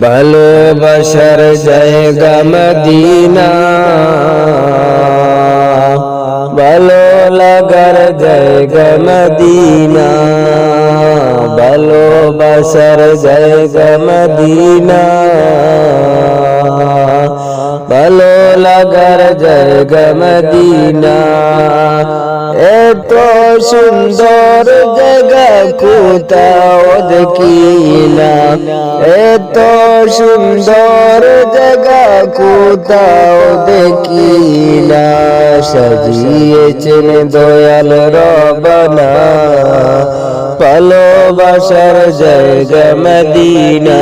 ভালোবাসার জায়গা মদিনা, ভালো লাগার জায়গা মদিনা, ভালোবাসার জায়গা মদিনা, ভালো লাগার জায়গা মদিনা। এত সুন্দর জায়গা কোথাও দেখি না, এত সুন্দর জায়গা কোথাও দেখি না। সাজিয়েছেন দয়াল রব্বানা, ভালোবাসার জায়গা মদিনা,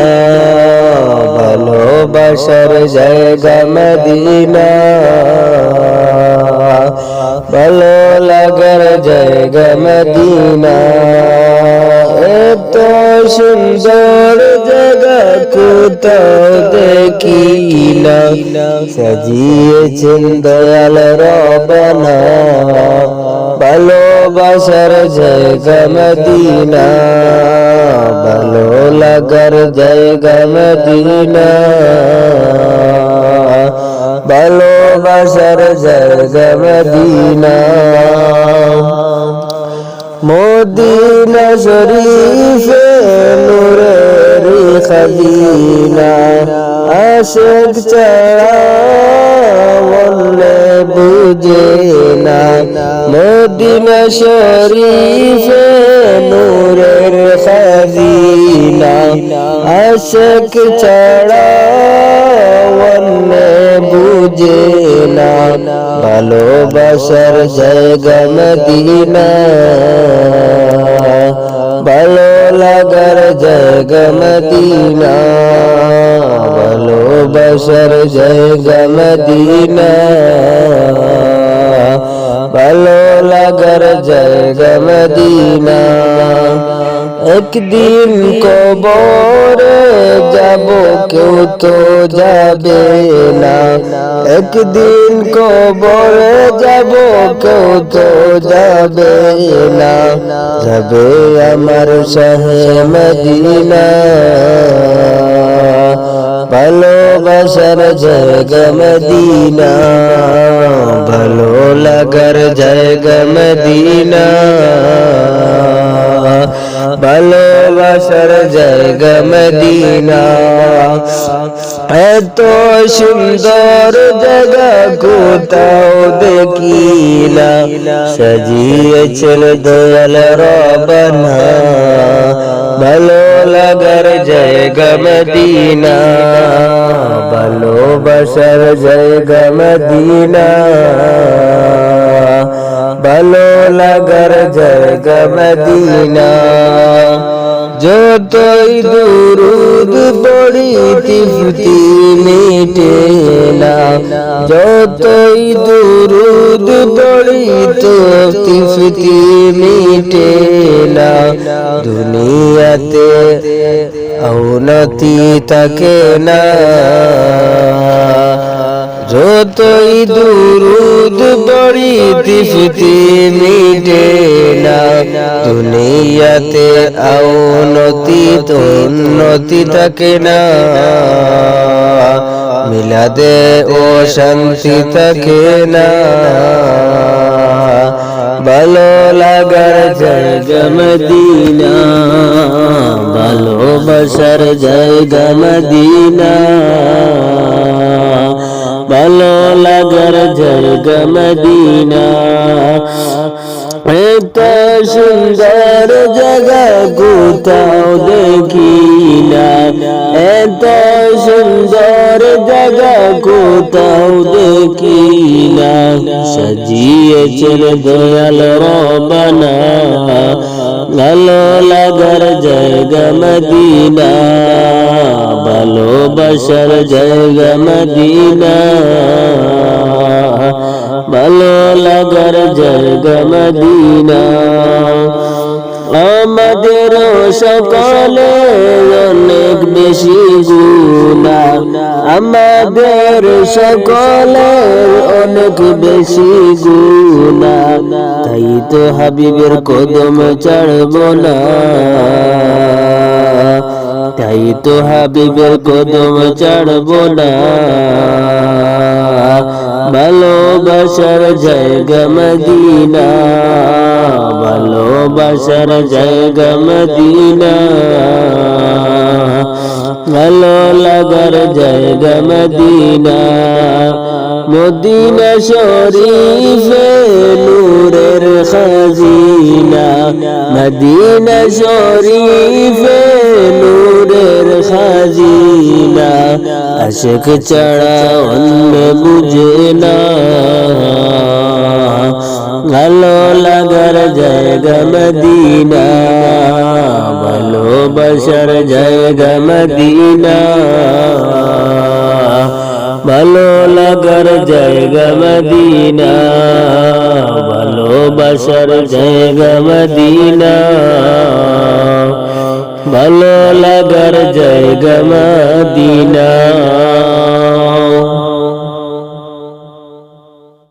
ভালোবাসার জায়গা মদিনা, ভালো লাগার জায়গা মদিনা। এত সুন্দর জায়গা কোথাও দেখি না, সাজিয়েছেন দয়াল রব্বানা, ভালোবাসার জায়গা মদিনা, ভালো লাগার জায়গা মদিনা, ভালোবাসার জায়গা মদিনা। মদিনা শরীফে নূরের খাজিনা, আশিক ছাড়া মনে বুঝে না। মদিনা শরীফে নূরের খাজিনা, আশিক ছাড়া মনে বুঝে না। ভালোবাসার জায়গা মদিনা, ভালো লাগার জায়গা মদিনা, ভালোবাসার জায়গা মদিনা, ভালো লাগার জায়গা মদিনা। একদিন কবরে যাব কেউ তো যাবে না, একদিন কবরে যাব কেউ তো যাবে না। যাবে আমার শাহে মদিনা, ভালোবাসার জায়গা মদিনা, ভালো লাগার জায়গা মদিনা, ভালোবাসার জায়গা মদিনা। এত সুন্দর জায়গা কোথাও দেখি না, সাজিয়েছেন দয়াল রব্বানা, ভালো লাগার জায়গা মদিনা, ভালোবাসার জায়গা মদিনা, ভালো লাগার জায়গা মদিনা। যতই দুরুদ পড়ি তৃপ্তি মিটে না, যতই দুরুদ পড়ি তৃপ্তি মিটে না। দুনিয়াতে উন্নতি থাকে না, যতই দুরুদ পড়ি তৃপ্তি মিটে না। দুনিয়াতে উন্নতি থাকে না, মিলাদে ও শান্তি থাকে না। ভালো লাগার জায়গা মদিনা, ভালোবাসার জায়গা মদিনা, ভালো লাগার জায়গা মদিনা। এত সুন্দর জায়গা কোথাও দেখি না, এত সুন্দর জায়গা কোথাও দেখি না। সাজিয়েছেন দয়াল রব্বানা, ভালো লাগার জায়গা মদিনা, ভালোবাসার জায়গা মদিনা, ভালো লাগার জায়গা মদিনা। আমাদের সকলে অনেক বেশি গুনাহ, আমাদের সকলে অনেক বেশি গুনাহ, তাই তো হাবিবের কদম ছাড়ব না। তাই তো হাবিবের কদম ছাড়ব না, ভালোবাসার জায়গা মদিনা, ভালোবাসার জায়গা মদিনা, ভালো লাগার জায়গা মদিনা। মদিনা শরীফে নূরের খাজিনা, মদিনা শরীফে নূরের খাজিনা, আশিক ছাড়া অন্য বুঝে না, ভালো লাগার জায়গা মদিনা, ভালোবাসার জায়গা মদিনা, ভালো লাগার জায়গা মদিনা, ভালোবাসার জায়গা মদিনা, ভালো লাগার জায়গা মদিনা।